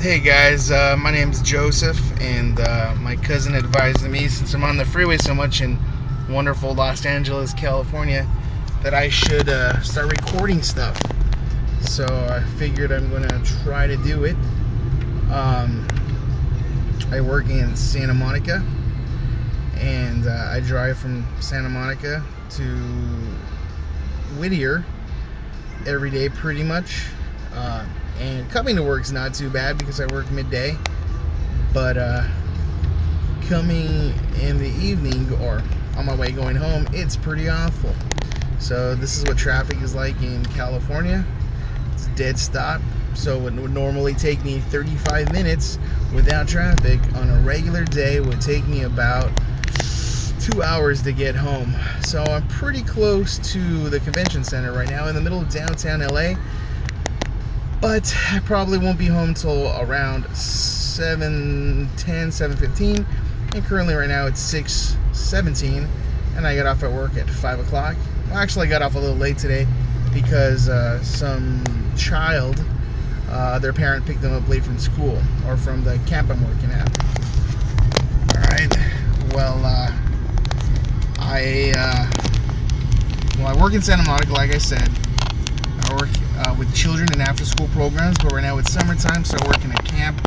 Hey guys, my name's Joseph, and my cousin advised me, since I'm on the freeway so much in wonderful Los Angeles, California, that I should start recording stuff. So I figured I'm going to try to do it. I work in Santa Monica, and I drive from Santa Monica to Whittier every day pretty much. And coming to work's not too bad because I work midday, but coming in the evening or on my way going home, it's pretty awful. So this is what traffic is like in California. It's dead stop. So what would normally take me 35 minutes without traffic on a regular day would take me about 2 hours to get home. So I'm pretty close to the convention center right now in the middle of downtown LA. But I probably won't be home till around 7:10, 7:15. And currently right now it's 6:17. And I got off at work at 5 o'clock. Well, actually I got off a little late today because some child, their parent picked them up late from school or from the camp I'm working at. Alright, well, I work in Santa Monica, like I said. I work with children and after-school programs, but right now it's summertime, so I work in a camp.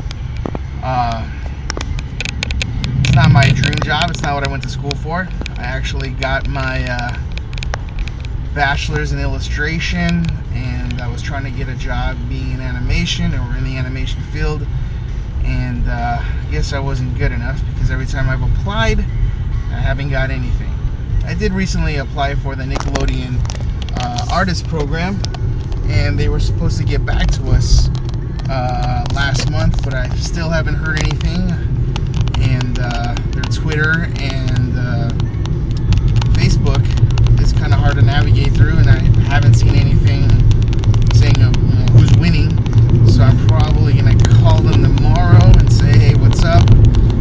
It's not my dream job. It's not what I went to school for. I actually got my bachelor's in illustration, and I was trying to get a job being in animation or in the animation field, and I guess I wasn't good enough because every time I've applied, I haven't got anything. I did recently apply for the Nickelodeon artist program, and they were supposed to get back to us last month, but I still haven't heard anything. And their Twitter and Facebook is kind of hard to navigate through, and I haven't seen anything saying who's winning. So I'm probably going to call them tomorrow and say, hey, what's up?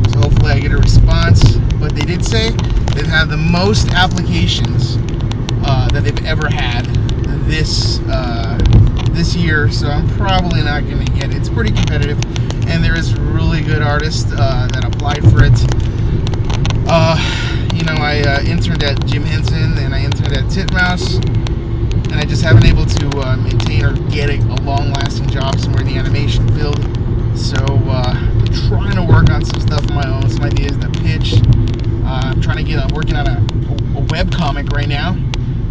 So hopefully I get a response. But they did say they've had the most applications that they've ever had this year, so I'm probably not going to get it. It's pretty competitive, and there is really good artists that applied for it. I interned at Jim Henson, and I interned at Titmouse, and I just haven't able to maintain or get a long-lasting job somewhere in the animation field. So I'm trying to work on some stuff of my own, some ideas to pitch. I'm working on a web comic right now.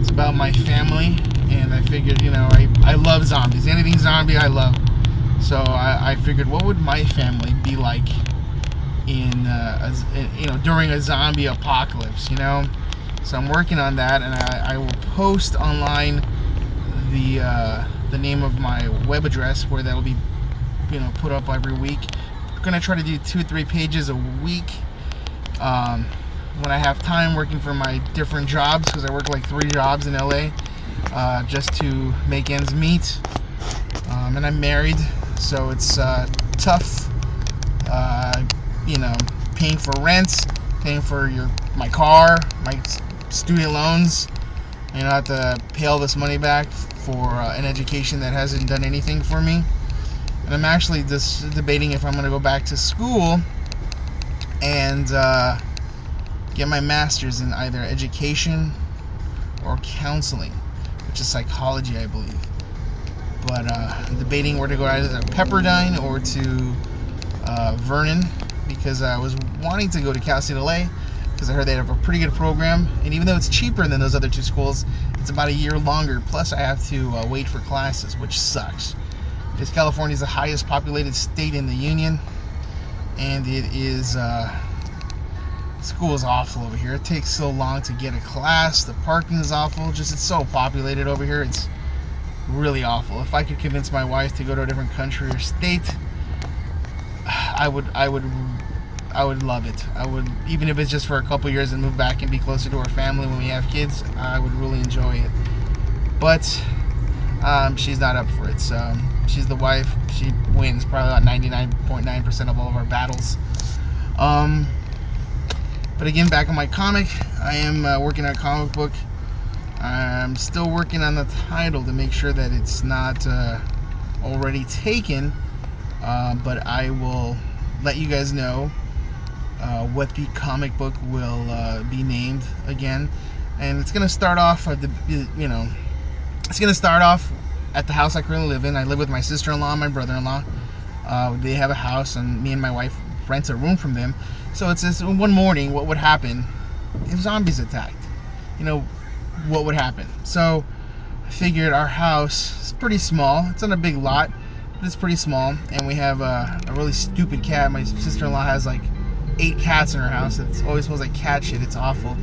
It's about my family, and I figured, I love zombies. Anything zombie, I love. So I figured, what would my family be like during a zombie apocalypse, So I'm working on that, and I will post online the name of my web address where that will be, put up every week. I'm gonna try to do 2 or 3 pages a week. When I have time working for my different jobs, because I work like 3 jobs in LA, just to make ends meet. And I'm married, so it's tough, paying for rent, paying for my car, my student loans. I have to pay all this money back for an education that hasn't done anything for me. And I'm actually just debating if I'm going to go back to school and get my master's in either education or counseling, which is psychology, I believe. But I'm debating where to go, either to Pepperdine or to Vernon, because I was wanting to go to Cal State LA because I heard they have a pretty good program, and even though it's cheaper than those other 2 schools, it's about a year longer, plus I have to wait for classes, which sucks, because California is the highest populated state in the union, and it is school is awful over here. It takes so long to get a class. The parking is awful. It's so populated over here. It's really awful. If I could convince my wife to go to a different country or state, I would love it. I would, even if it's just for a couple years and move back and be closer to our family when we have kids. I would really enjoy it. But she's not up for it. So she's the wife. She wins probably about 99.9% of all of our battles. But again, back on my comic, I am working on a comic book. I'm still working on the title to make sure that it's not already taken. but I will let you guys know what the comic book will be named again. And it's gonna start off at it's gonna start off at the house I currently live in. I live with my sister-in-law and my brother-in-law. They have a house, and me and my wife rent a room from them. So it's this one morning, what would happen if zombies attacked? What would happen? So I figured our house is pretty small. It's on a big lot, but it's pretty small. And we have a really stupid cat. My sister-in-law has like 8 cats in her house. It always smells like cat shit. It's awful.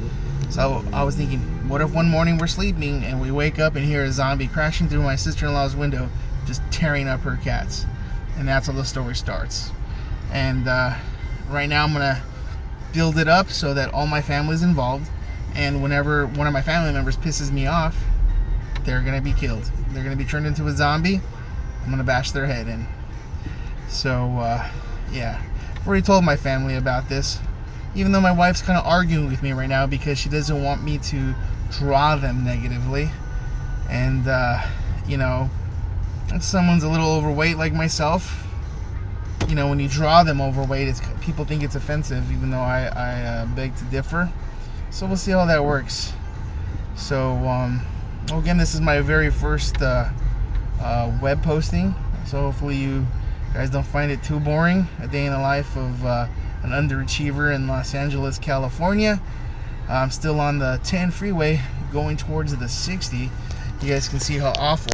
So I was thinking, what if one morning we're sleeping and we wake up and hear a zombie crashing through my sister-in-law's window, just tearing up her cats? And that's how the story starts. And right now I'm gonna build it up so that all my family's involved, and whenever one of my family members pisses me off, they're gonna be killed. They're gonna be turned into a zombie. I'm gonna bash their head in. So yeah, I've already told my family about this, even though my wife's kind of arguing with me right now because she doesn't want me to draw them negatively. And if someone's a little overweight like myself, when you draw them overweight, people think it's offensive, even though I beg to differ. So we'll see how that works. So again, this is my very first web posting, so hopefully you guys don't find it too boring. A day in the life of an underachiever in Los Angeles, California. I'm still on the 10 freeway going towards the 60. You guys can see how awful